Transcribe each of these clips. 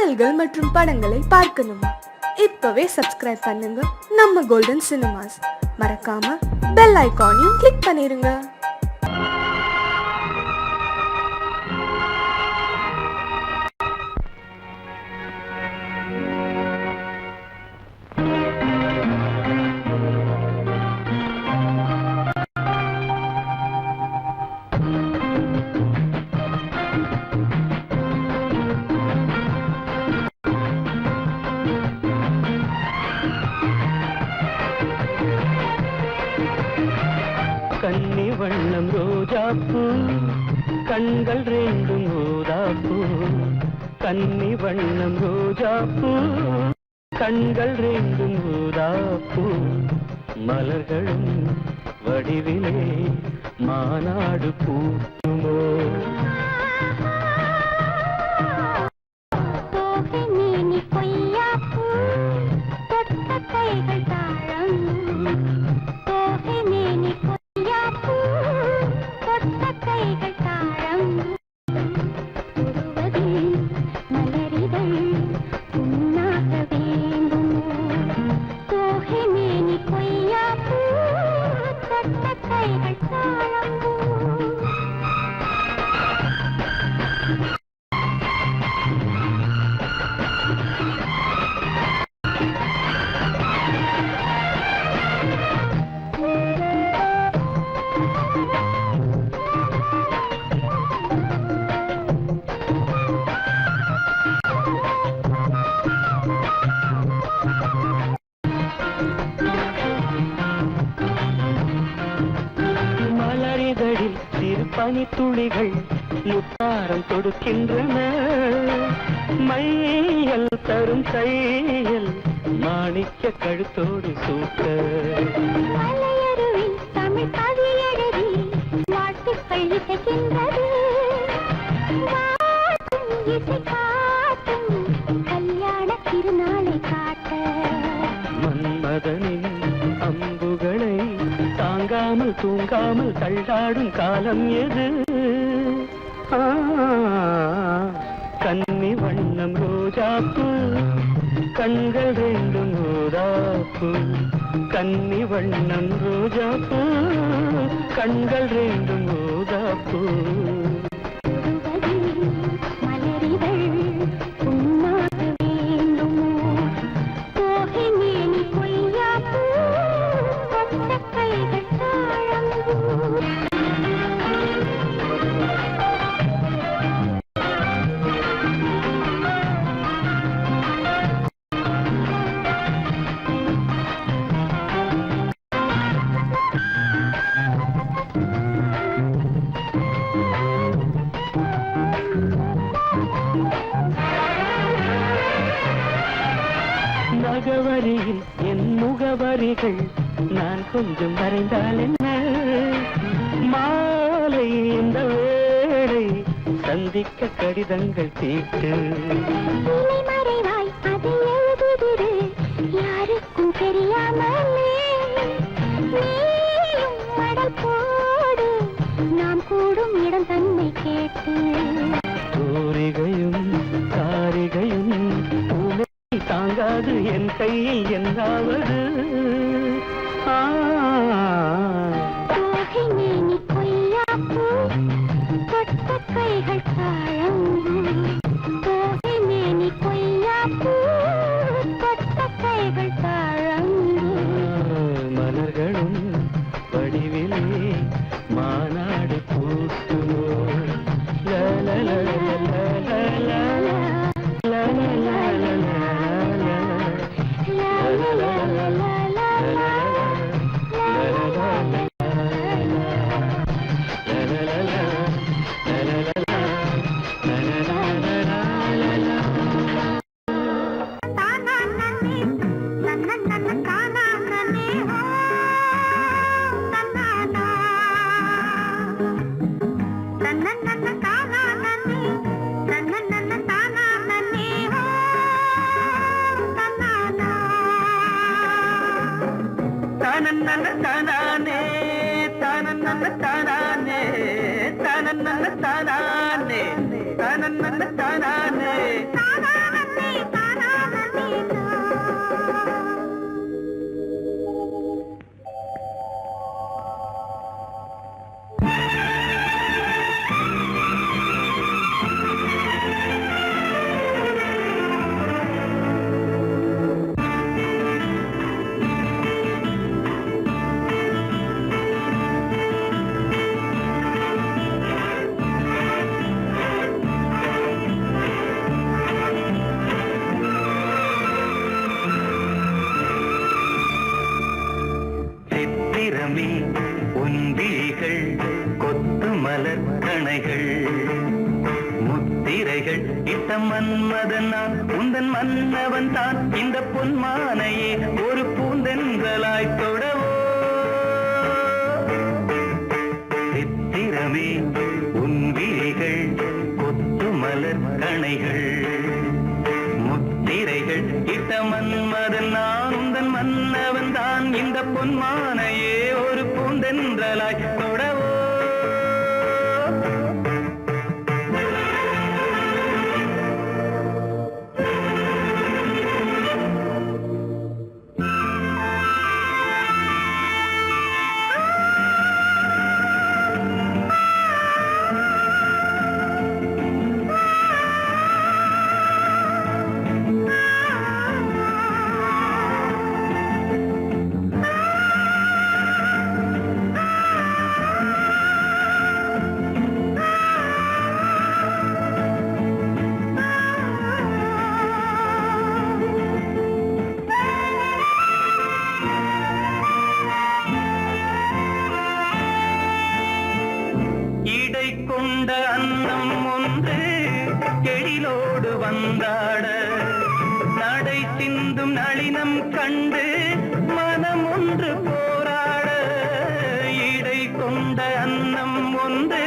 பாடல்கள் மற்றும் படங்களை பார்க்கணுமா? இப்பவே சப்ஸ்கிரைப் பண்ணுங்க நம்ம கோல்டன் சினிமாஸ். மறக்காம பெல் ஐகானையும் கிளிக் பண்ணிருங்க. கன்னி வண்ணம் ரோஜாப்பூ கண்கள் ரெண்டும் ஊதாப்பூ. கன்னி வண்ணம் ரோஜாப்பூ கண்கள் ரெண்டும் ஊதாப்பூ. மலர்களும் வடிவிலே மாநாடு பூக்குமோ? பனித்துளிகள் முத்தாரம் தொடுக்கின்றன. மையல் தரும் கையில் மாணிக்க கழுத்தோடு சூட்ட. தமிழ் கவி எழுதி வாழ்த்துக்கள் இசைக்கின்றது. கல்யாண திருநாளை காட்ட மன்மதனின் அம்புகளை தாங்காமல் தூங்காமல் தள்ளாடும் காலம் எது? கன்னி வண்ணம் ரோஜாப்பூ கண்கள் ரெண்டும் ஊதாப்பூ. கன்னி வண்ணம் ரோஜாப்பூ கண்கள் ரெண்டும் ஊதாப்பூ. நகவரியில் என் முகவரிகள் நான் கொஞ்சம் வரைந்தால் என்ன? மாலை இந்த வேளை சந்திக்க கடிதங்கள் தீட்டு. மறைவாய் அதை எழுதுதிரு யாருக்கும் தெரியாமலே. நீயும் மடல் போடு நாம் கூடும் இடம் தன்னை கேட்டு. தூரிகையும் காரிகையும் தாங்காது என் கையில் என்னாவது. கொய்யாப்பூ தொட்ட கைகள் தாழம். மேனி கொய்யாப்பூ தொட்ட கைகள் தாழம். மலர்களும் வடிவிலே மாநாடு பூக்குமோ? தானே தானே தானே தானே தானே தானே மன்மதன் நான் உந்தன் மன்னவன் தான் இந்த பொன்மானையே ஒரு பூந்தென்றலாய் தொடவோ சித்திரமே உன் விழிகள் கொத்து மலர் கணைகள் முத்திரைகள் இட்ட மன்மதன் நான் உந்தன் மன்னவன் தான் இந்த பொன்மானையே ஒரு பூந்தென்றலாய் தொடவோ கொண்ட அன்னம் ஒன்று எழிலோடு வந்தாட நடை சிந்தும் நளினம் கண்டு மனம் ஒன்று போராட இடை கொண்ட அன்னம் ஒன்று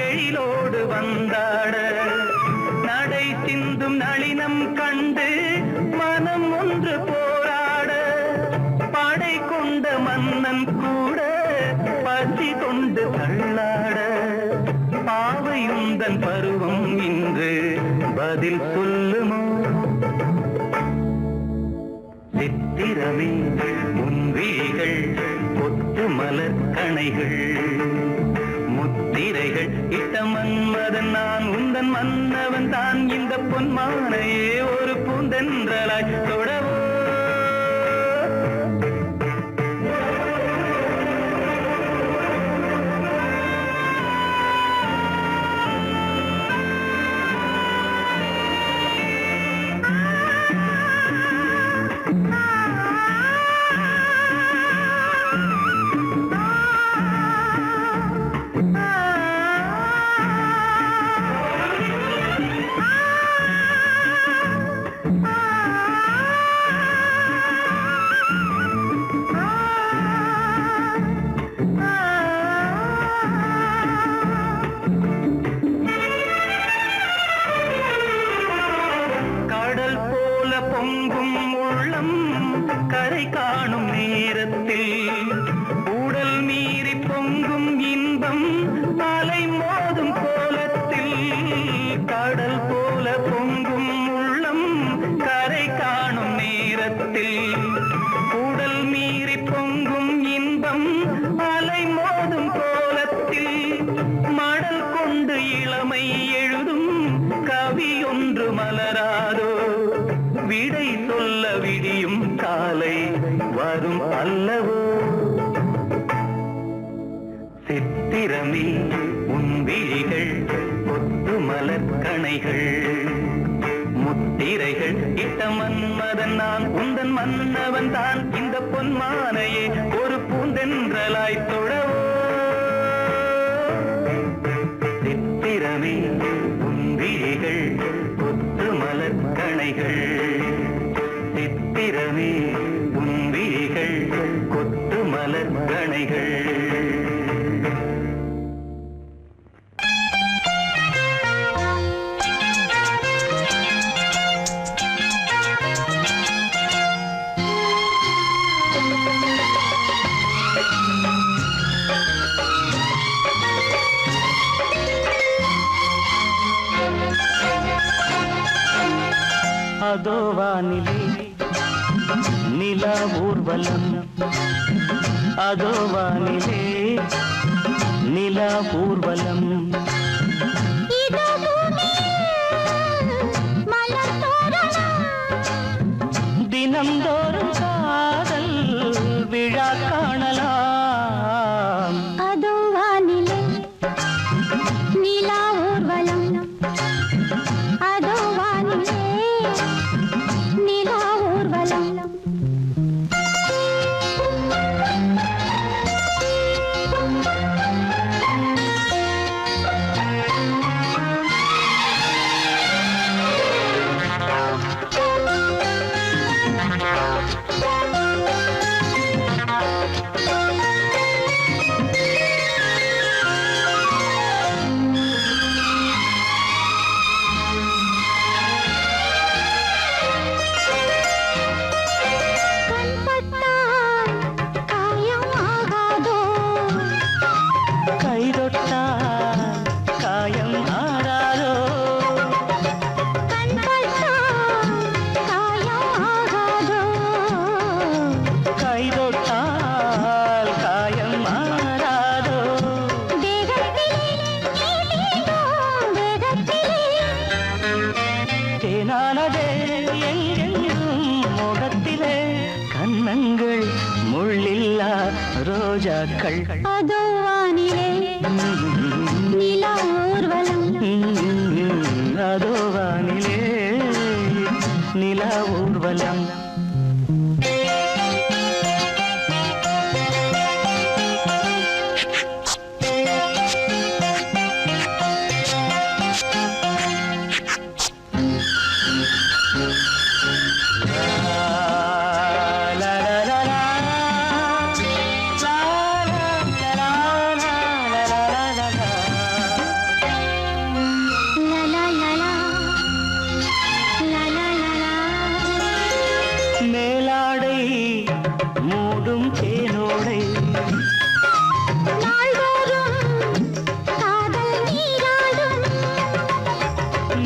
எழிலோடு வந்தாட நடை சிந்தும் நளினம் கண்டு மனம் ஒன்று போராட படை கொண்ட மன்னன் கூட பசி கொண்டு தள்ளாட பாவையுந்தன் பருவம் இன்று பதில் சொல்லுமோ சித்திரமே உன் விழிகள் கொத்து மலர் கணைகள் முத்திரைகள் இட்ட மன்மதன் நான் உந்தன் மன்னவன் தான் இந்த பொன்மானையே ஒரு பூந்தென்றலாய் தொடவோ பொங்கும் உள்ளம் கரை காணும் நேரத்தில் உடல் மீறி பொங்கும் இன்பம் அலை மோதும் கோலத்தில் கடல் போல பொங்கும் உள்ளம் கரை காணும் நேரத்தில் உடல் மீறி பொங்கும் இன்பம் அலை மோதும் கோலத்தில் மடல் கொண்டு இளமை எழுதும் கவி ஒன்று மலராதோ விடை சொல்ல விடியும் காலை வரும் அல்லவோ சித்திரமே உன் விழிகள் கொத்து மலர் கணைகள் முத்திரைகள் இட்ட மன்மதன் நான் உந்தன் மன்னவன் தான் இந்த பொன்மானையே ஒரு பூந்தென்றலாய் தொடவோ சித்திரமே உன் விழிகள் கொத்து மலர் கணைகள் சித்திரமே உன் விழிகள் கொத்து மலர் கணைகள் அதோ வானிலே நிலா ஊர்வலம் அதோ வானிலே நிலா ஊர்வலம் தினம்தோறும் காதல் விழா காணலாம் அதோ வானிலே நிலா ஊர்வலம் அதோ வானிலே நிலா ஊர்வலம் தேனானதே எங்கெங்கும் முகத்திலே கன்னங்கள் முள்ளில்லா ரோஜாக்கள் அதோ வானிலே நிலா ஊர்வலம் அதோ வானிலே நிலா ஊர்வலம் லலா லலா லலா லலா மேலாடை மூடும் தேனோடை நாள்தோறும் காதல் நீராடும்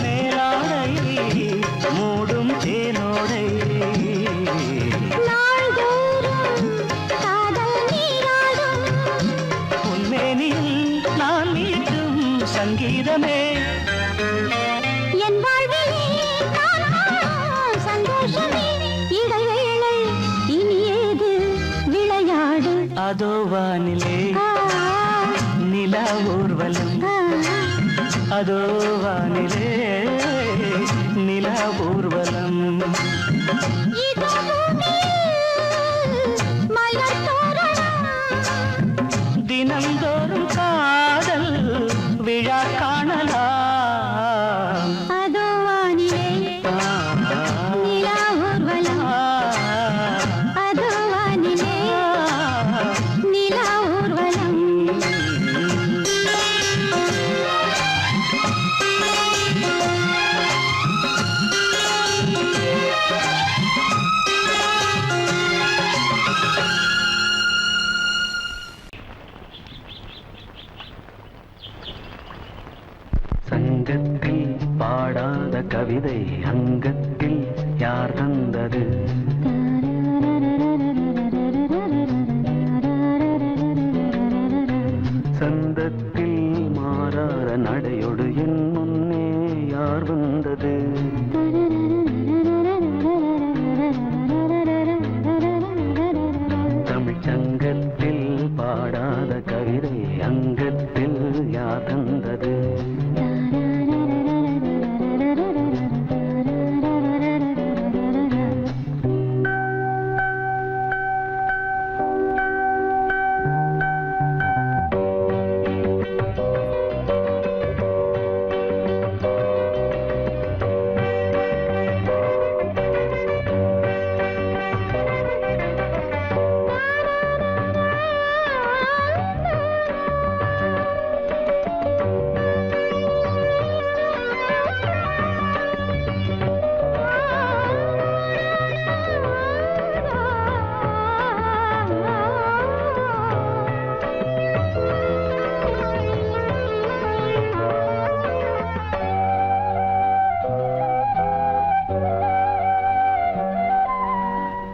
மேலாடை மூடும் தேனோடை நாள்தோறும் காதல் நீராடும் உன்மேனியில் நான் மீட்டும் சங்கீதமே என் வாழ்விலே நான் காணும் சந்தோஷமே இடைவேளை இனி ஏது விளையாடு அதோ வானிலே நிலா ஊர்வலம் அதோ வானிலே நிலா ஊர்வலம் இதோ பூமியில் மலர் தோரணம் தினந்தோறும் காதல் விழா காணலாம் அதோ வானிலே நிலா ஊர்வலம் அதோ வானிலே நிலா ஊர்வலம் சங்கத்தில் பாடாத கவிதை அங்கத்தில் யார் தந்தது சந்தத்தில் மாறாத நடையொடு என் முன்னே யார் வந்தது தமிழ் சங்கத்தில் பாடாத கவிதை அங்கத்தில் யார் தந்தது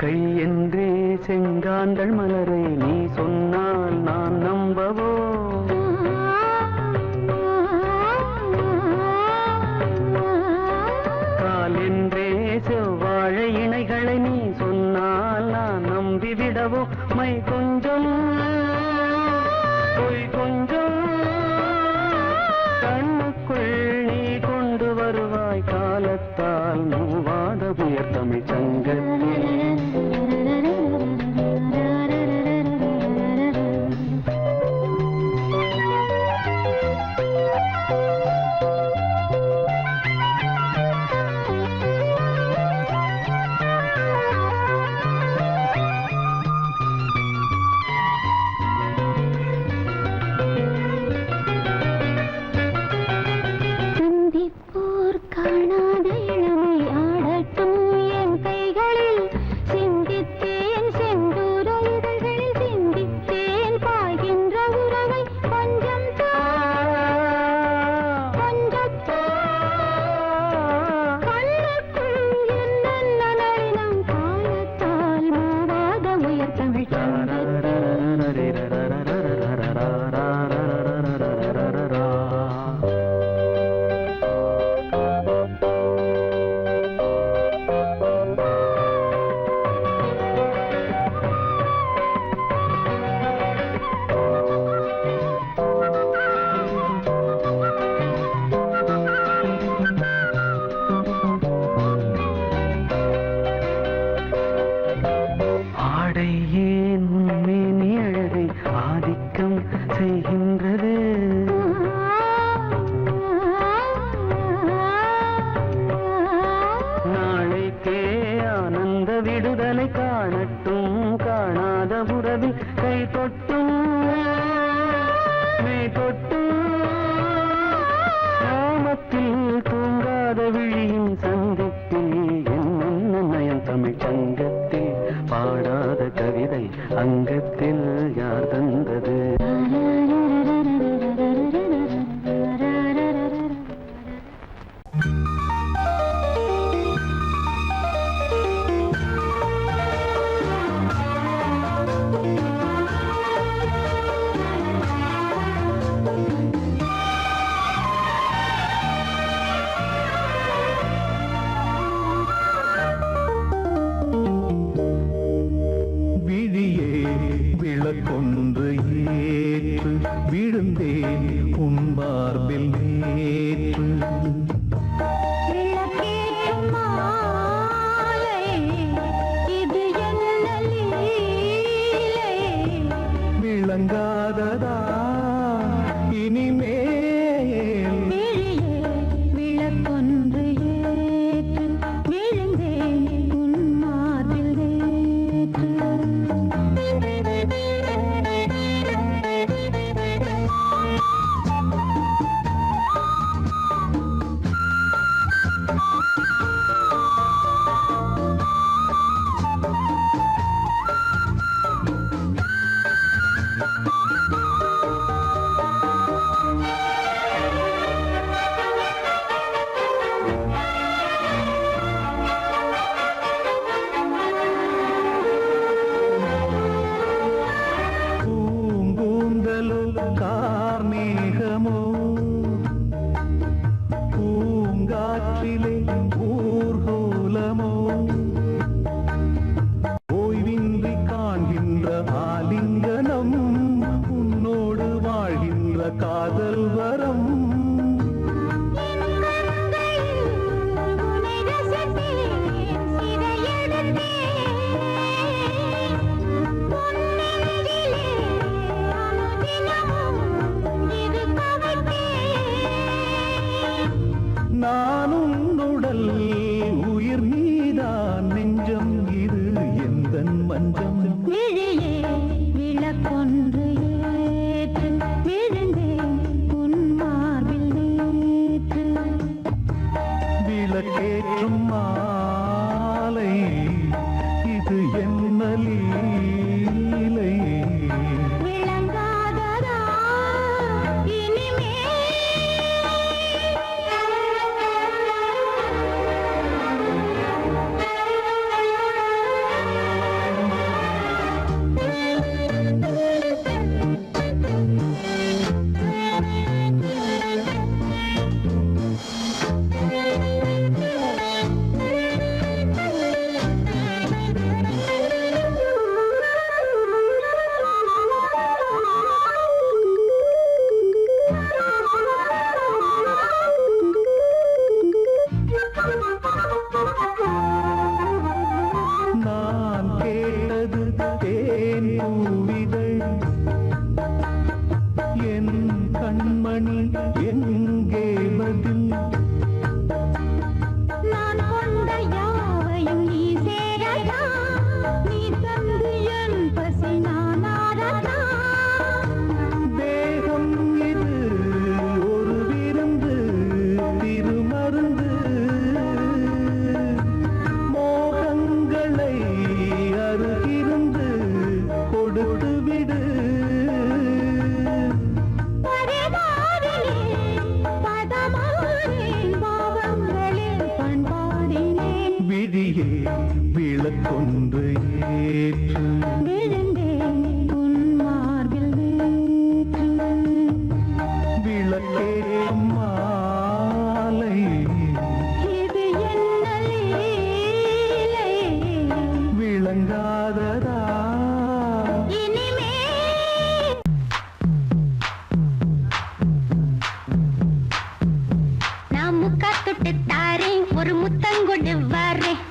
கை என்றே செங்காந்தள் மலரை நீ சொன்னால் நான் நம்பவோ கால் என்றே செவ்வாழை இணைகளை நீ சொன்னால் நான் நம்பிவிடவோ மை கொஞ்சம் பொய் கொஞ்சம் கண்ணுக்குள் நீ கொண்டு வருவாய் காலத்தால் மூவாத புயர் தமிழ் சங்கத்தில் வாழ்க்கை ஆனந்த விடுதலை காணட்டும் காணாத உறவில் கை தொட்டும் மெய் தொட்டும் கிராமத்தில் தூங்காத விழியின் சங்கத்தில் என்னென்ன நயம் தமிழ் சங்கத்தில் பாடாத கவிதை அங்கத்தில் யார் தந்தது கொன்று ஏற்று விழுந்தேன் உன் மார்பில் நேற்று விளங்காததா இனிமேல் விளக்கொன்று ஏற்று விழுந்தேன் உன் மார்பில் நேற்று கார்மேகமோ பூங்காற்றிலே ஊர்கோலமோ ஓய்வின்றி காண்கின்ற ஆலிங்கனம் உன்னோடு வாழ்கின்ற காதல் வரம் நான் உன்னுடல் உயிர் நீதான் நெஞ்சம் இது எந்தன் மஞ்சம் விழியே விளக்கொன்று ஏற்று விழுந்தேன் உன் மார்பில் நேற்று விளக்கேற்றும் மாலை இது என்ன லீலை விளங்காததா இனிமே நான் கேட்டது தேன் பூவிதழ் என் கண்மணி எங்கே பதில் நான் கொண்ட யாவையும் நீ சேரதா நீ தந்து என் பசி நான் ஆரதா தேகம் இது ஒரு விருந்து திருமருந்து மோகங்களை அருகிருந்து கொடுத்து விடு விழியே விளக்கொன்று ஏற்று விழுந்தேன் உன் மார்பில் நேற்று விளக்கேற்றும் மாலை இது என்ன லீலை விளங்காததா இனிமே நான் முக்கா தொட்டு தாரேன் ஒரு முத்தங்கொண்டு வரேன்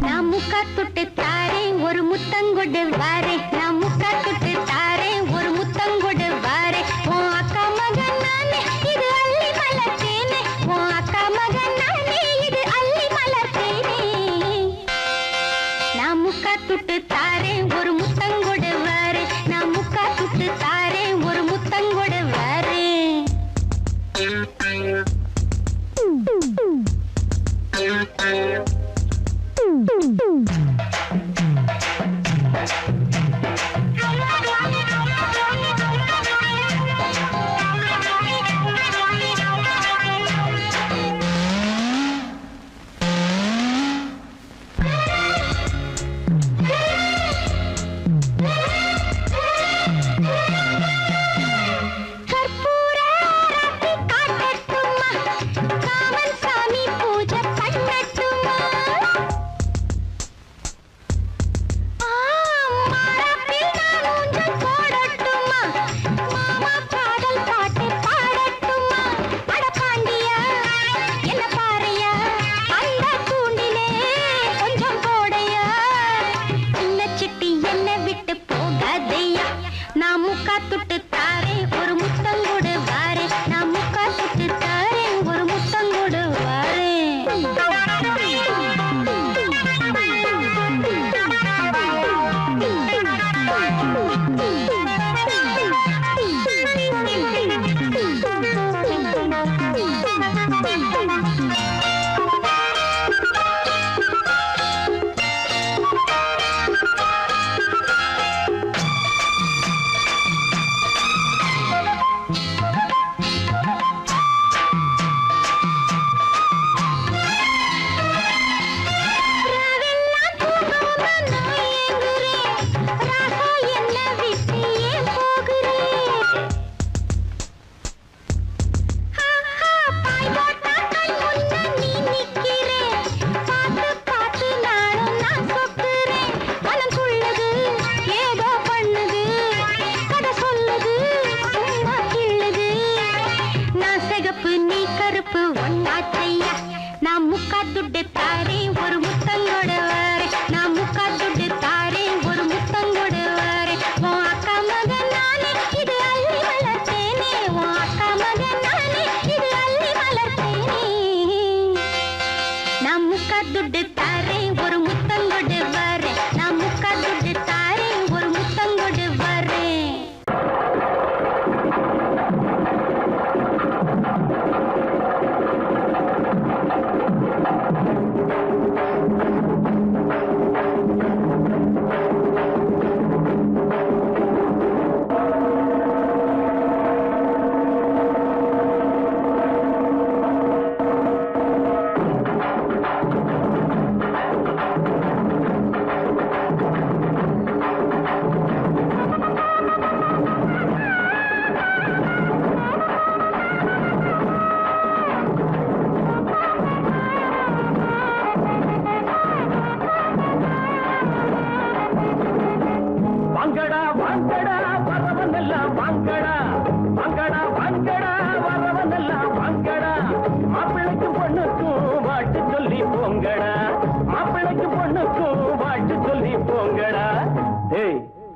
நான் முக்கா தொட்டு தாரேன் ஒரு முத்தங்கொடு வாரே நான் முக்கா தொட்டு தாரேன் ஒரு முத்தங்கொடு வாரே உன் அக்கா மகன் நானே இது அள்ளி மலர்த்தேனே உன் அக்கா மகன் நானே இது அள்ளி மலர்த்தேனே நான் முக்கா தொட்டு தாரேன் ஒரு முத்தங்கொடு வாரே நான் முக்கா தொட்டு தாரேன் ஒரு முத்தங்கொடு வாரே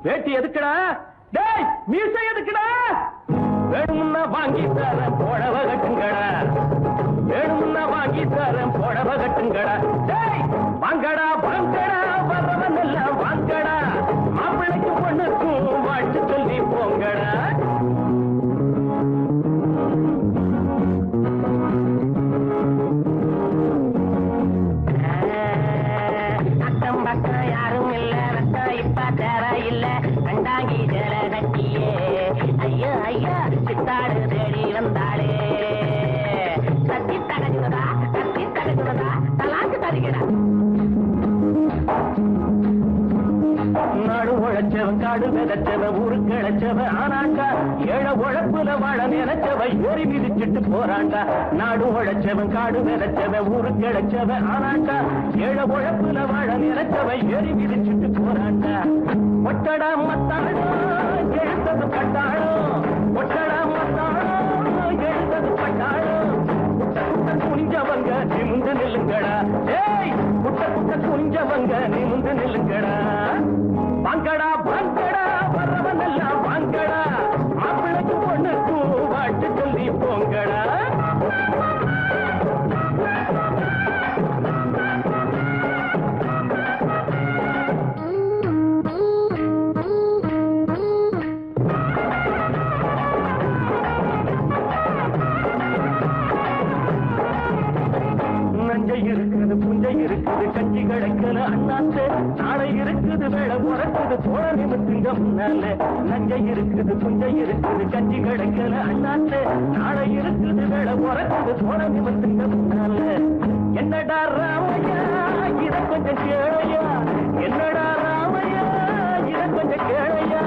வேட்டி எதுக்குடா? டேய் மீசை எதுக்குடா? வேணும்னா வாங்கி தரேன் புடவ கட்டுங்கடா. வேணும்னா வாங்கி தரேன் புடவ கட்டுங்கடா. டேய் வாங்கடா வாங்கடா வரவன் எல்லாம் வாங்கடா. மாப்பிள்ளைக்கு பொண்ணுக்கும் வாழ்த்து சொல்லி போங்கடா. அக்கம் பக்கம் யாரும் இல்ல ரத்தம் இப்ப தேவையில்ல கண்டாங்கி ஜல கட்டியே ஐயோ ஐயா சித்தாடு தேடி வந்தாளே கத்தி தகச்சுவதா தலாக்கு தருகிறா. நாடு உழைச்சவன் காடு விதைச்சவன் ஊரு கிழச்சவன் ஆனாண்டா. ஏழை உழைப்புல வாழ நினைச்சவன் ஏறி மிதிச்சிட்டு போறாண்டா. நாடு உழைச்சவன் காடு விதைச்சவன் ஊரு கிழச்சவன் ஆனாண்டா. ஏழை உழைப்புல வாழ நினைச்சவன் ஏறி மிதிச்சிட்டு போறாண்டா. ஒட்டடா மத்தாளோ எழுத்தது பட்டாளோ. ஒட்டடா மத்தாளோ எழுத்தது பட்டாளோ. குனிஞ்சவங்க நிமிந்து நில்லுங்க துணிஞ்சவங்க நிமிந்து நில்லுங்கடா வாங்கடா வாங்கடா வரவன் எல்லாம் வாங்கடா மாப்பிள்ளைக்கு பொண்ணுக்கும் வாட்டு சொல்லி போங்கடா இருக்குது புஞ்சை இருக்குது கஞ்சி கிடைக்கல அண்ணாத்து நாளை இருக்குது வேலை உறக்குது தோழ நிமித்துங்க முன்னால நஞ்சை இருக்குது புஞ்சை இருக்குது கஞ்சி கிடைக்கல அண்ணாத்து நாளை இருக்குது வேலை உறக்குது தோழ நிமித்துங்க முன்னால என்னடா ராமையா இத கொஞ்சம் கேளையா என்னடா ராமையா இத கொஞ்சம் கேளையா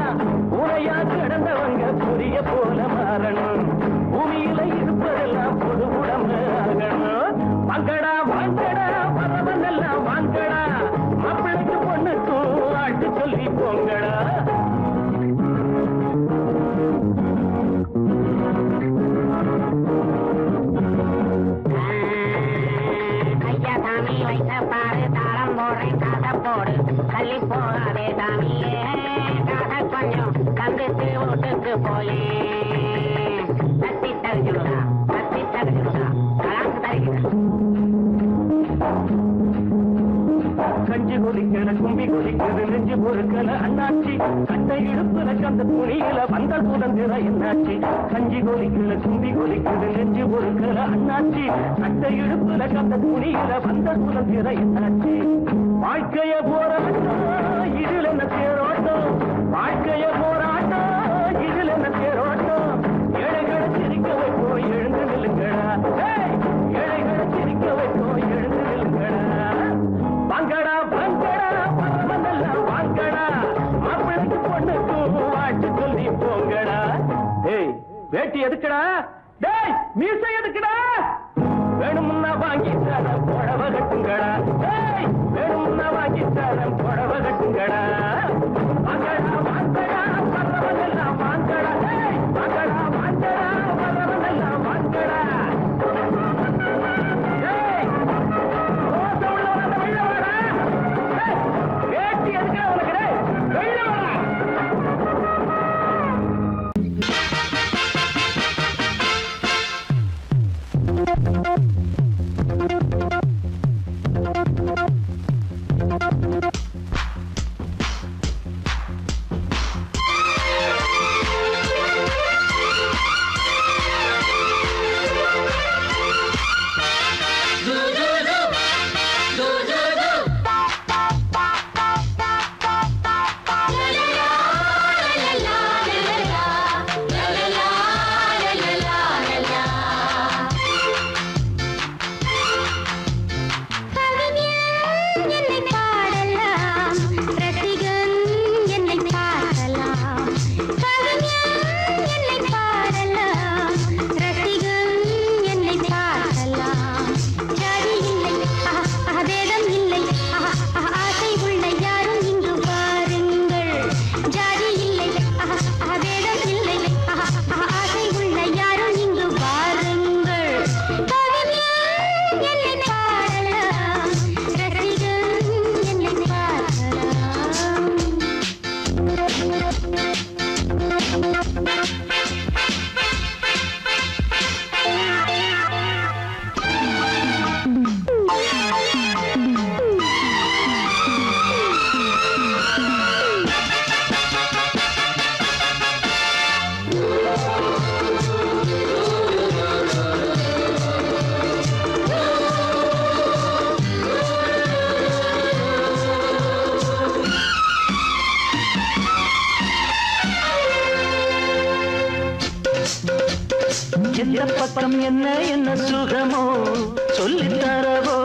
உரையா கிடந்தவங்க புரிய போல மாறணும் பூமியில இருப்பதெல்லாம் பொது உடம்பு ஆகணும் வாங்கடா வாங்கடா வரவன் எல்லாம் வாங்கடா மாப்பிள்ளைக்கு பொண்ணுக்கும் ஆட்டு சொல்லி போங்கடா ஐயா சாமி வைத்த பாரு தாளம் போடுறேன் காதை போடு தள்ளி போகாதே சாமியே காதை கொஞ்சம் கந்துட்டு வீட்டுக்கு போயே தத்தி தரிச்சுடுதா கலாந்து தருகிறேன் கஞ்சி கொதிக்கல கும்பி கொதிக்குது நெஞ்சு பொறுக்கல அண்ணாச்சி கட்டை இடுப்புல கந்த துணியில வந்த சுதந்திர என்னாச்சி கஞ்சி கொதிக்கல கும்பி கொதிக்குது நெஞ்சு பொறுக்கல அண்ணாச்சி கட்டை இடுப்புல கந்த துணியில வந்த சுதந்திர என்னாச்சி வாழ்க்கைய போராட்டம் இதில் என்ன தேரோட்டம் வாழ்க்கைய போராட்டம் இதில் என்ன தேரோட்டம் ஏழைகளை சிரிக்க வைப்போம் எழுந்து நில்லுங்கடா ஏழைகளை சிரிக்க வைப்போம் எழுந்து நில்லுங்கடா வாங்கடா வாங்கடா வரவனெல்லாம் வாங்கடா மாப்பிள்ளைக்கு பொண்ணுக்கும் வாட்டு சொல்லி போங்கடா டேய் வேட்டி எதுக்குடா டேய் மீசை எதுக்குடா வேணும்னா வாங்கி தரேன் புடவை கட்டுங்கடா டேய் வேணும்னா வாங்கி தரேன் புடவை கட்டுங்கடா வாங்கடா வாங்கடா வரவனெல்லாம் வாங்கடா டேய் வாங்கடா வாங்கடா வரவனெல்லாம் வாங்கடா வேட்டி எதுக்கு உனக்கு வெள்ள வாடா எந்த பக்கம் என்ன என்ன சுகமோ சொல்லித் தரவோ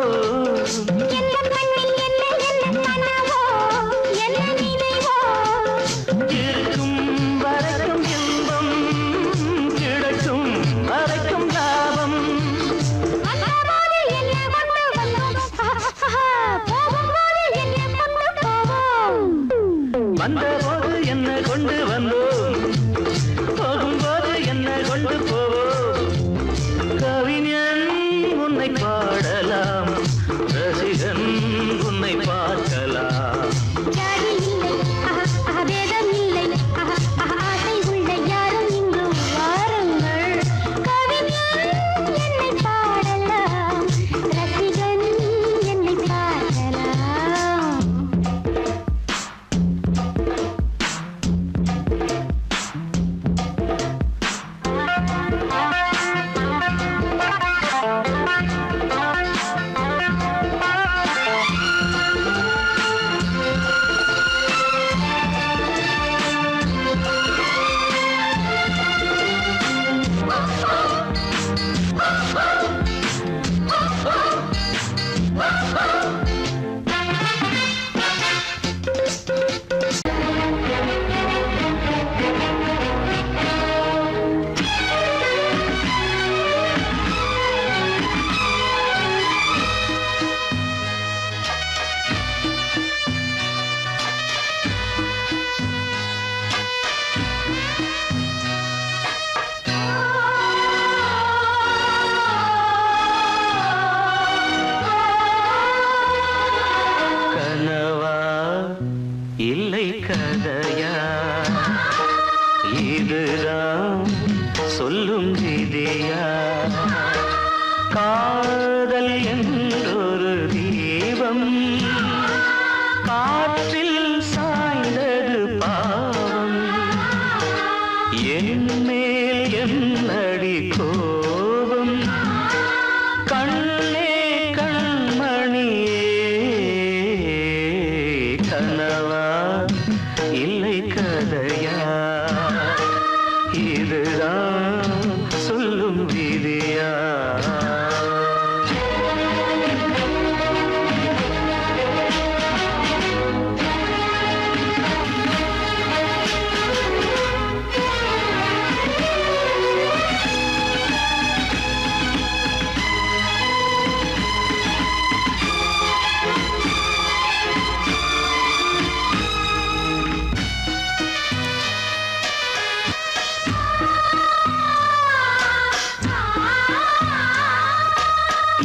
இருக்கும் வரைக்கும் இன்பம் கிடைக்கும் வரைக்கும் லாபம் வந்தபோது என்ன கொண்டு வந்தோம் போகும்போது என்ன கொண்டு போவோம் கவிஞன் உன்னை பாடலாம் ரசிகன்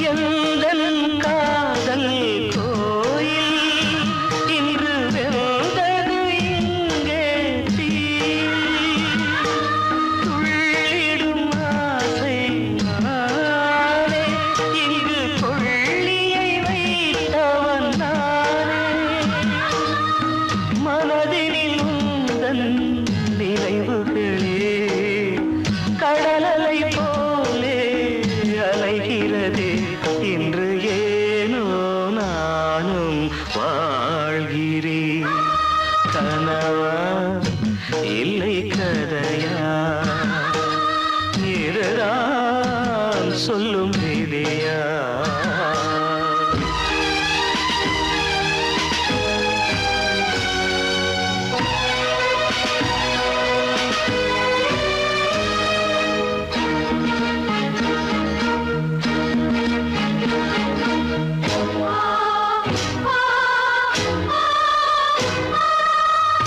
எந்தன் காதல் கோயில் இன்று வெந்தது இங்கே தீ. துள்ளிடும் ஆசை நானே, இங்கு கொள்ளியை வைத்தவன் நானே. மனதினில் உந்தன் நினைவுகளே கடலலை போலே அலைகிறதே. இன்று ஏனோ நானும் வாழ்கிறேன். கனவா இல்லை கதையா, இதுதான் சொல்லும் விதியா.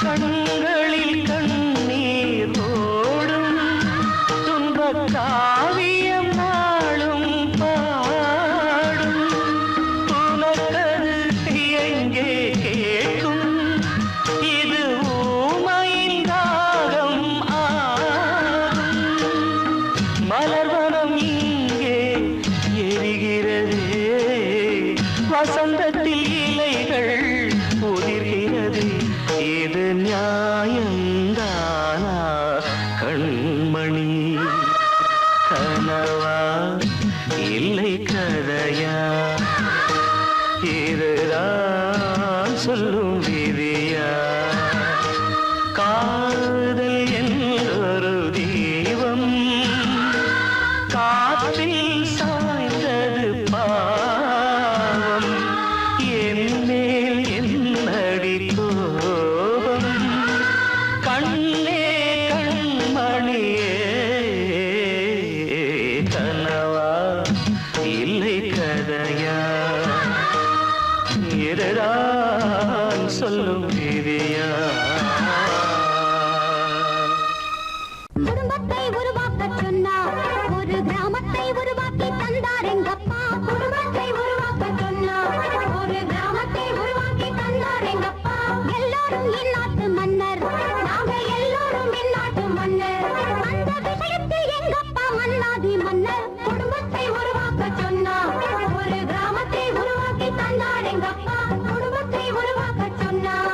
கண்களில் கண்ணீர் ஓடும் துன்பக் காவியம் நாளும் பாடும். உனக்கது எங்கே கேட்கும், இது ஊமையின் தாகம் ஆகும். மலர்வனம் இங்கே எரிகிறதே, வசந்தத்தில் இலைகள் உதிர்கிறது. இது நியாயந்தானா கண்மணி? கனவா இல்லை கதையா, இதுதான் சொல்லும் விதியா. காதல் என்றொரு தீபம் காற்றில் சாய்ந்தது பாவம். என்னேல் என்னடி கோபம், கண்ணே கண்மணியே. கனவா இல்லை கதையா, இதுதான் சொல்லும் விதியா. குடும்பத்தை உருவாக்கச் சொன்னார், ஒரு கிராமத்தை உருவாக்கி தந்தார் எங்கப்பா. குடும்பத்தை உருவாக்கச் சொன்னார், ஒரு கிராமத்தை உருவாக்கி தந்தார் எங்கப்பா. எல்லாரும் இந்நாட்டு மன்னர், நாங்க எல்லாரும் இந்நாட்டு மன்னர். அந்த விஷயத்தில் எங்கப்பா மன்னாதி மன்னர். குடும்பத்தை உருவாக்கச் சொன்னார், ஒரு கிராமத்தை உருவாக்கி தந்தார் எங்கப்பா. குடும்பத்தை உருவாக்கச் சொன்னார்.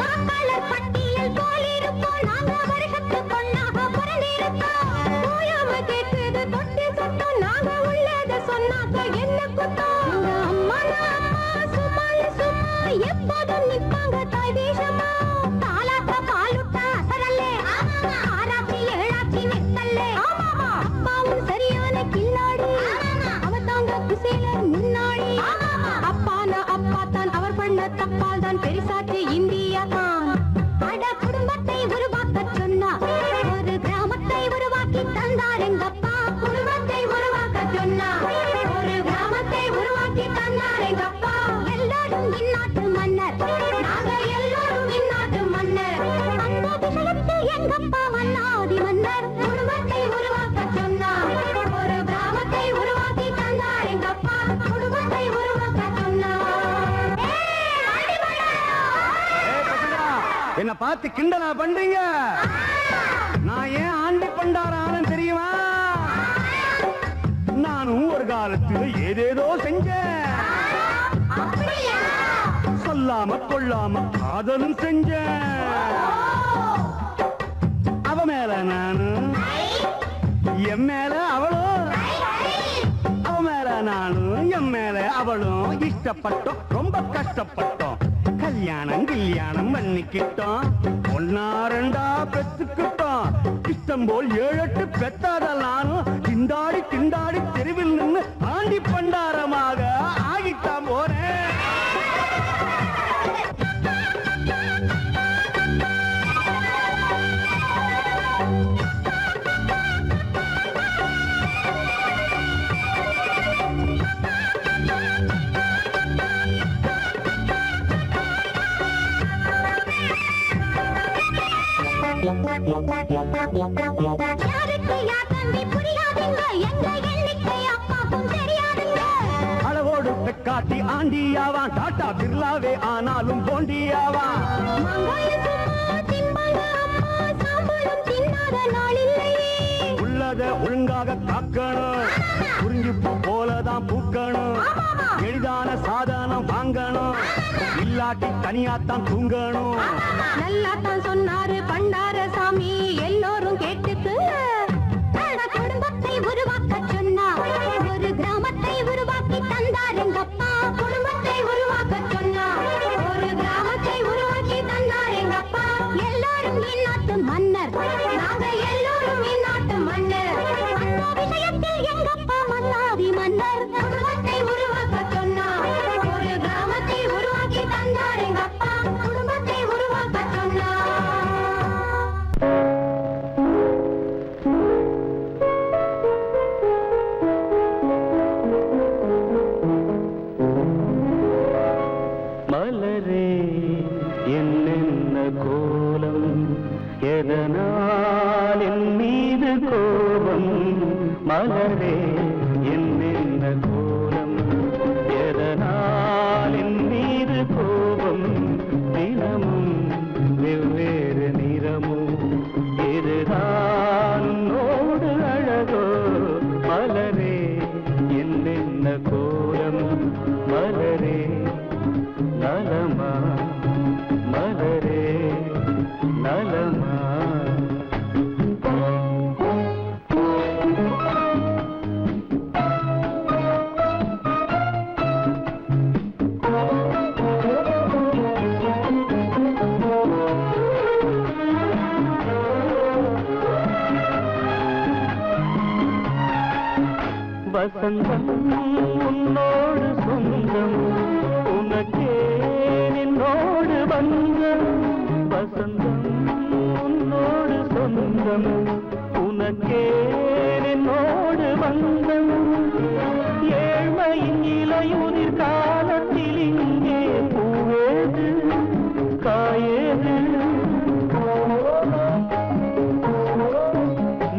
வாக்காளர் பட்டியல் போலிருப்போம், நாங்க வருஷத்துக்கு ஒண்ணாக பிறந்திருக்கோம். ஓயாம கேட்குது தொட்டி சத்தம், நாங்க உள்ளத சொன்னாக்க என்ன குத்தம்? அம்மா சும்மால சும்மா எப்போதும் நிற்பாங்க தாய் தேசமா. தாலாட்ட பாலுட்ட அசரல்லே, ஆராய்ச்சி ஏழாச்சி நிற்கல்லே. அப்பாவும் சரியான கில்லாடி, அவதாங்க குசேலர் முன்னாடி. அப்பான அப்பா தான், அவர் பண்ண தப்பால் தான் பெரிசாச்சு இந்தியா தான். அட குடும்பத்தை உருவாக்கச் சொன்னார், ஒரு கிராமத்தை உருவாக்கி தந்தார் எங்கப்பா. குடும்பத்தை உருவாக்கச் சொன்னார், ஒரு கிராமத்தை உருவாக்கி தந்தார் எங்கப்பா. எல்லாரும் இந்நாட்டு மன்னர், நாங்க எல்லாரும் இந்நாட்டு மன்னர். அந்த விஷயத்தில் எங்கப்பா மன்னாதி மன்னர். குடும்பத்தை உருவாக்கச் சொன்னார், ஒரு கிராமத்தை உருவாக்கி தந்தார் எங்கப்பா. குடும்பத்தை உருவாக்கச் சொன்னார். என்ன பார்த்து கிண்டலா பண்றீங்க? நான் ஏன் ஆண்டி பண்டாரம் தெரியுமா? நானும் ஒரு காலத்துல ஏதேதோ செஞ்சேன், சொல்லாம கொள்ளாம காதலும் செஞ்சேன். அவ மேல நானும், என் மேல அவளும், அவ மேல நானும், என் மேல அவளும் இஷ்டப்பட்டோம், ரொம்ப கஷ்டப்பட்டோம். கல்யாணம் கல்யாணம் பண்ணிக்கிட்டோம், ஒன்னா ரெண்டா பெத்துக்கிட்டோம். இஷ்டம் போல் 7-8 பெத்தாதல்லானும் திண்டாடி திண்டாடி தெருவில் நின்று ஆண்டி பண்டாரமாக ஆகிட்டான் போறேன். யாருக்கு யார் தம்பி புரியாதுங்க, எங்க எண்ணிக்கை அப்பாக்கும் தெரியாதுங்க. அளவோடு பெக்காட்டி ஆண்டியாவான், டாட்டா பிர்லாவே ஆனாலும் போண்டியாவான். மாங்காய் சும்மா திம்பாங்க அம்மா, சாம்பலும் தின்னாத நாள் இல்லையே. உள்ளத ஒழுங்காக காக்கணும், குறிஞ்சி பூ போலதான் பூக்கணும். எளிதான சாதனம் வாங்கணும், இல்லாட்டி தனியாத்தான் தூங்கணும். நல்லாத்தான் சொன்னாரு பண்டாரசாமி, எல்லோரும் கேட்டுக்கு. குடும்பத்தை உருவாக்க சொன்னா, ஒரு கிராமத்தை உருவாக்கி தந்தார் எங்கப்பா. குடும்பத்தை உருவாக்க சொன்னா, ஒரு கிராமத்தை உருவாக்கி தந்தார் எங்கப்பா. எல்லாரும் இந்நாட்டு மன்னர், நாங்க எல்லோரும் இந்நாட்டு மன்னர். அண்ணா விஷயத்தில் எங்கப்பா மன்னாதி மன்னர். குடும்பத்தை உருவாக்க சொன்னா, ஒரு கிராமத்தை உருவாக்கி தந்தார் எங்கப்பா. குடும்பத்தை உருவாக்க சொன்னா. மலரே என்னென்ன கோலம், எதனால் என் மீது கோபம். மலரே என்னென்ன கோலம், எதனால் என் மீது கோபம். தினமும் வெவ்வேறு நிறமும், இதுதான் உன்னோடு அழகோ. மலரே என்னென்ன கோலம், மலரே நலமா, மலரே நலமா. வசந்தம் உன்னோடு சொந்தம், உனக்கே நின்னோடு பந்தம். வசந்தம் உன்னோடு சொந்தம், உனக்கே நின்னோடு பந்தம். ஏழ்மையின் இலையுதிர் காலத்தில் இங்கே பூவேது காயேது.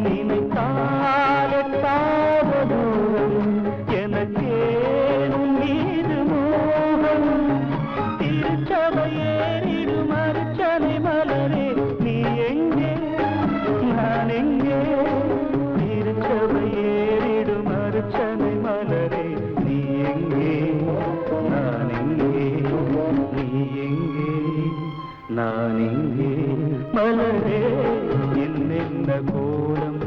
நினைத்தால் எட்டாத தூரம், எனக்கேனும் மீது மோகம். திருச்சபையேறிடும் அர்ச்சனை மலரே, நீ எங்கே நான் எங்கே. திருச்சபையேறிடும் அர்ச்சனை மலரே, நீ எங்கே நான் எங்கே. நீ எங்கே நான் எங்கே. மலரே என்னென்ன கோலம்,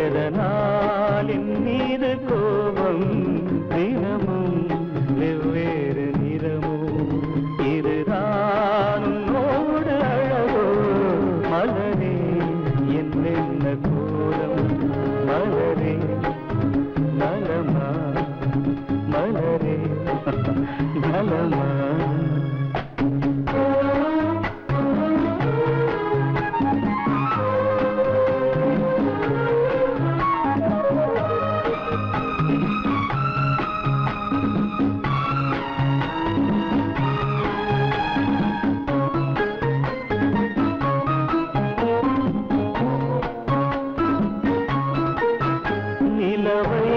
எதனால் என் மீது கோபம். தினமும் வெவ்வேறு நிறமும், இதுதான் உன்னோடு அழகோ. மலரே என்னென்ன கோலம், மலரே நலமா, மலரே நலமா. நிலவை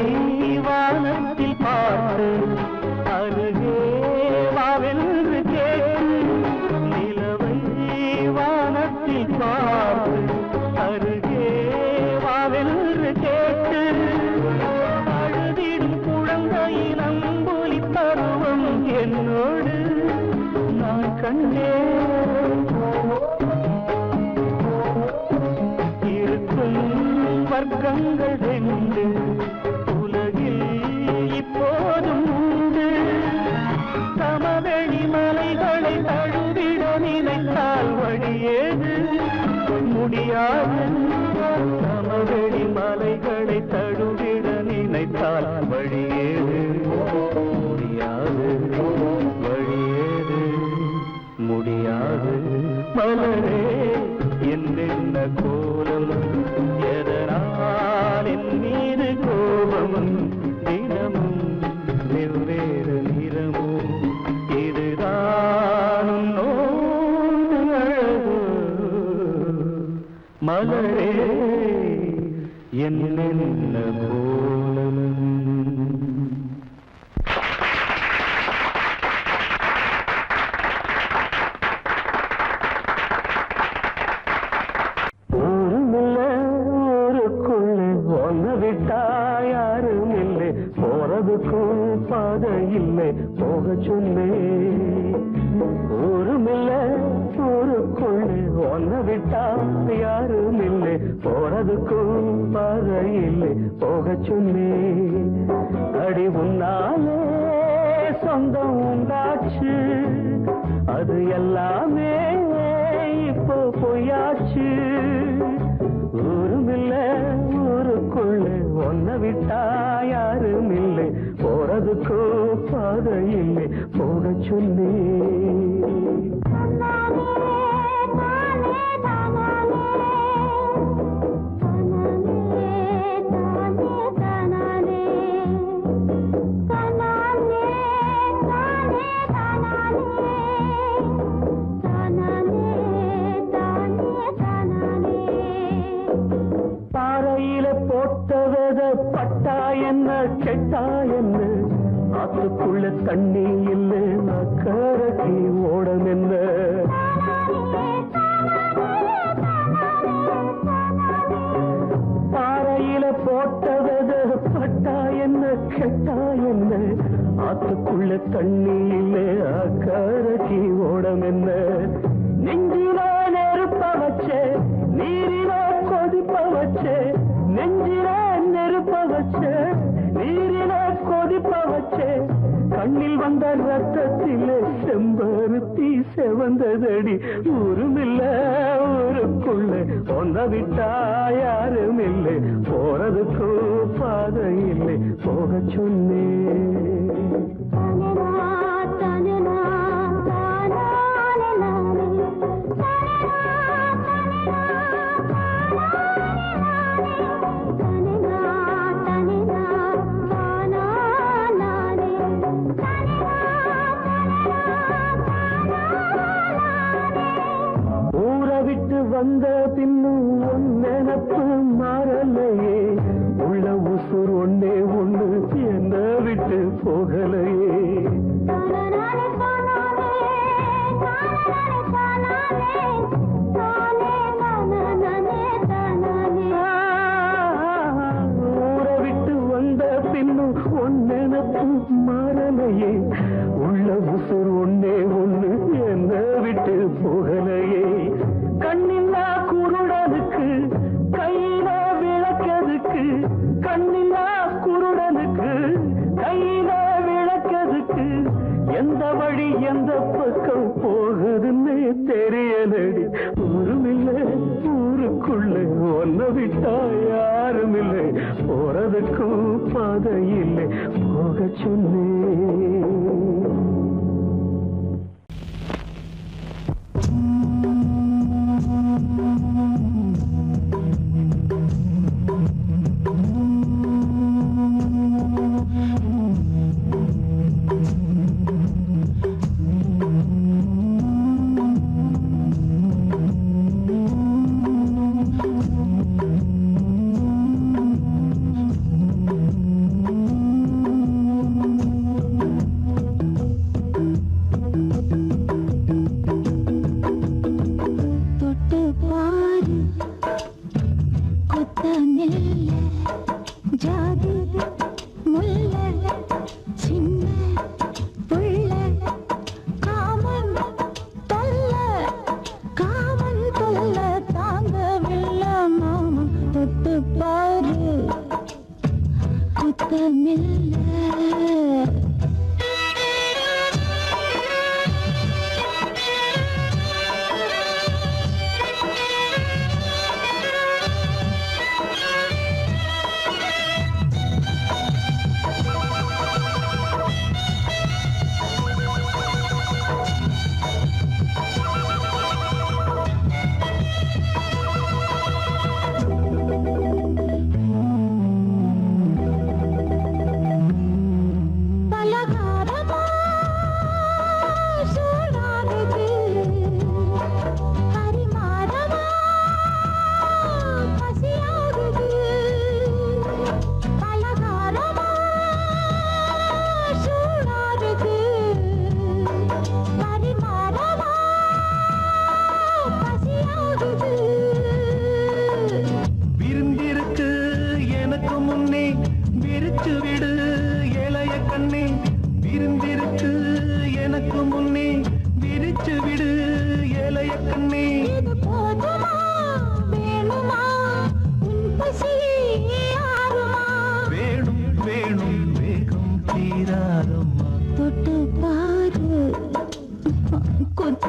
வானத்தில் பார்த்து அருகே வாவென்று கேட்டு. நிலவை வானத்தில் பார்த்து அருகே வாவென்று கேட்டு. அழுதிடும் குழந்தையின் அம்புலி பருவம் என்னோடு நான் கண்டேன். இருக்கும் வர்க்கங்கள் ரெண்டு உலகில் இப்போதும் உண்டு. சமவெளி மலைகளை தழுவிட நினைத்தால் வழியேது முடியாது. சமவெளி மலைகளை தழுவிட நினைத்தால் வழியேது முடியாது. வழியேது முடியாது. மலரே என்னென்ன கோலம், எதனால் என் மீது கோபம். தினமும் வெவ்வேறு நிறமும், இதுதான் உன்னோடு அழகோ. என்னென்ன கோலம் யாரும் இல்லை போறதுக்கும் பாதை இல்லை போக சொன்னே ஊருமில்ல ஊருக்குள்ளே ஒன்ன விட்டா யாரும் இல்லை போறதுக்கும் பாதை இல்லை போக சொன்னே அடி உன்னாலே சொந்தம் உண்டாச்சு அது எல்லாமே இப்போ பொய்யாச்சு ஊருமில்ல ஊருக்குள்ளே ஒன்ன விட்டா யாரும் இல்லை போறதுக்கோ பாதை இல்லை போக சொல்லி கெட்டா என்ன ஆத்துக்குள்ள தண்ணி இல்லை அக்கறைக்கு ஓடம் என்ன பாறையில போட்டவத பட்டா என்ன கெட்டா என்ன ஆத்துக்குள்ள தண்ணி இல்லை அக்கறைக்கு ஓடம் என்ன நெஞ்சில நெருப்ப வச்சே நீரில கொதிப்ப வச்சே நெஞ்சில நெருப்ப வச்சே நீரில கொதிப்ப வச்சே கண்ணில் வந்த ரத்தத்திலே செம்பருத்தி செவந்ததடி ஊருமில்ல ஊருக்குள்ள ஒன்ன விட்டா யாரும் இல்லை போறதுக்கு பாதை இல்லை போக சொன்னே வந்த பின்னும் நினப்பு மாறலையே உள்ள உசுர் ஒன்னே ஒண்ணு என்ன விட்டு போகலையே ஊரை விட்டு வந்த பின்னும் ஒன்னெனப்பு மாறலையே உள்ள உசுர் ஒன்னே ஒண்ணு என்ன விட்டு போகலையே கண்ணில்லா குருடனுக்கு கையில விளக்கதுக்கு கண்ணில்லா குருடனுக்கு கையில விளக்கதுக்கு எந்த வழி எந்த பக்கம் போகுதுன்னு தெரியலடி ஊருமில்ல ஊருக்குள்ள ஒன்ன விட்டா யாரும் இல்லை போறதுக்கும் பாதை இல்லை போக சொன்னே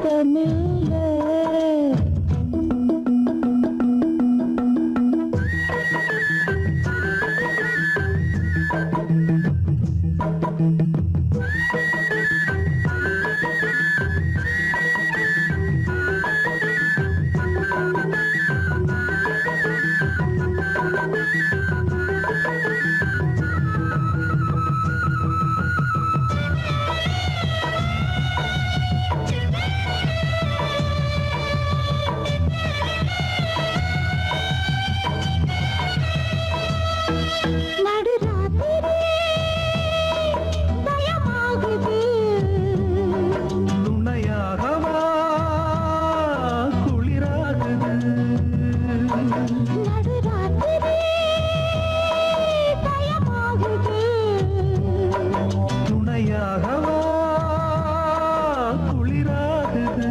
குத்தமில்லை. துணையாகவா குளிராகுது துணையாகவா குளிராகுது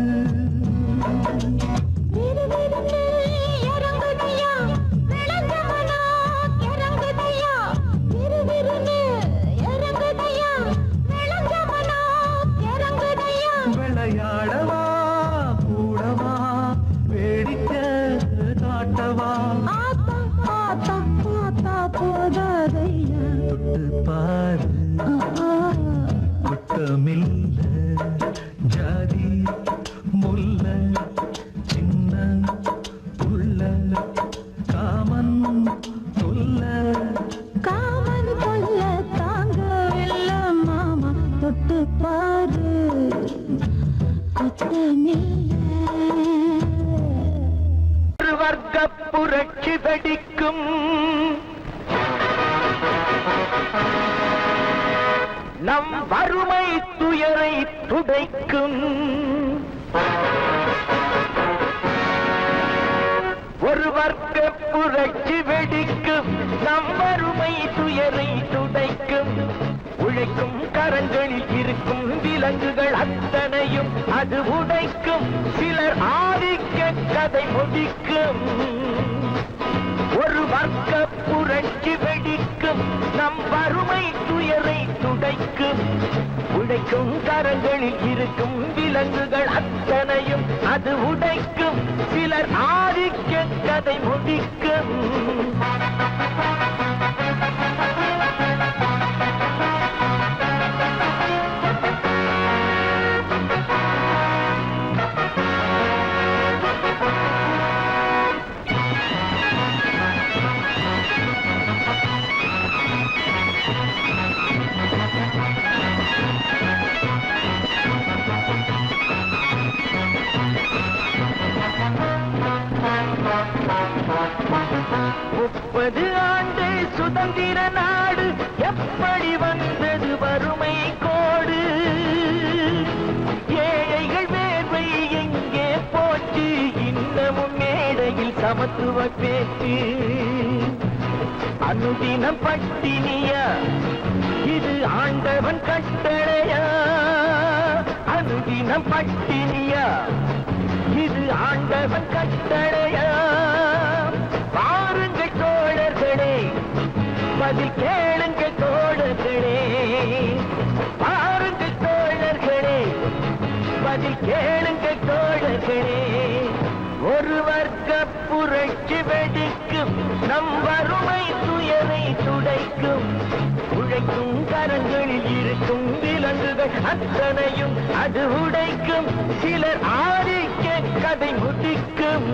விளையாடவா கூடவா வேடிக்கை காட்டவா தொட்டு பாரு குட்டமில்ல ஜாதி முல்ல சின்ன உள்ள காமன் சொல்ல காமன் கொல்ல தாங்கவில்ல மாமா தொட்டு பாரு ஒரு வர்க்க புரட்சி வெடிக்கும் நம் வறுமை துயரை துடைக்கும் ஒரு வர்க்க புரட்சி வெடிக்கும் நம் வறுமை துயரை துடைக்கும் உழைக்கும் கரங்களில் இருக்கும் விலங்குகள் அத்தனையும் அது உடைக்கும் சிலர் ஆதிக்க கதை முடிக்கும் ஒரு வர்க்க புரட்சி வெடிக்கும் நம் வறுமை துயரை துடைக்கும் உழைக்கும் கரங்களில் இருக்கும் விலங்குகள் அத்தனையும் அது உடைக்கும் சிலர் ஆதிக்க கதை முடிக்கும் முப்பது ஆண்டு சுதந்திர நாடு எப்படி வந்தது வறுமை கோடு ஏழைகள் வேர்வை எங்கே போச்சு இன்னமும் மேடையில் சமத்துவ பேச்சு அனுதினம் பட்டினியா இது ஆண்டவன் கட்டளையா அனுதினம் பட்டினியா இது ஆண்டவன் கட்டளையா பாருங்கள் தோழர்களே பதில் கேளுங்கள் தோழர்களே பாருங்கள் தோழர்களே பதில் கேளுங்கள் தோழர்களே ஒரு வர்க்க புரட்சி வெடிக்கும் நம் வறுமை துயரை துடைக்கும் உழைக்கும் கரங்களில் இருக்கும் விலங்குகள் அத்தனையும் அது உடைக்கும் சிலர் ஆதிக்க கதை முடிக்கும்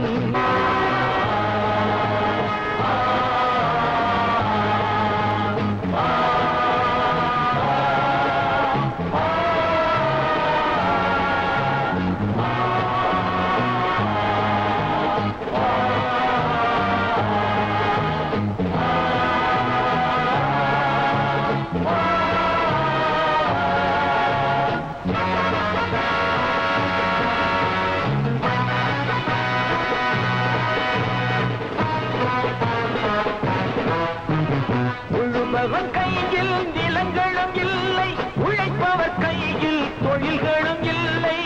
உழுபவன் கையில் நிலங்களும் இல்லை உழைப்பவர் கையில் தொழில்களும் இல்லை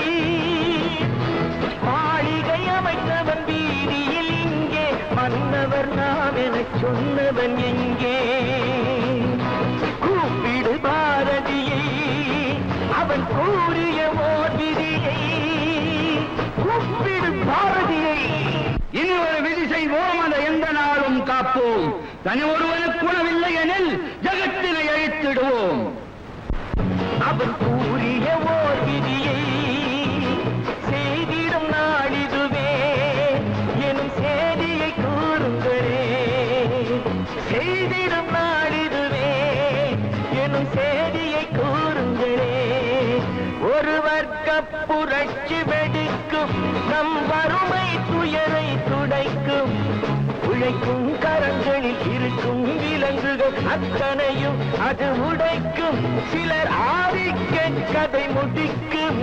மாளிகை அமைத்தவன் வீதியில் இங்கே மன்னவர் நாம் என சொன்னவன் எங்கே கூப்பிடு பாரதியை அவன் கூறிய ஓர் விதியை செய்வோம், அதை எந்த நாளும் காப்போம். தனி ஒருவனுக்கு உணவில்லை எனில் ஜகத்தினை அழித்திடுவோம். அவர் கூறிய ஓர் விதியை செய்திடும் நாளிதுவே எனும் செய்தியை கூறுங்களே. செய்திடும் நாளிதுவே எனும் செய்தியை கூறுங்களே. ஒரு வர்க்க புரட்சி வெடிக்கும், நம் வறுமை துயரை துடைக்கும். உழைக்கும் கரங்களில் இருக்கும் விலங்குகள் அத்தனையும் அது உடைக்கும். சிலர் ஆதிக்க கதை முடிக்கும்.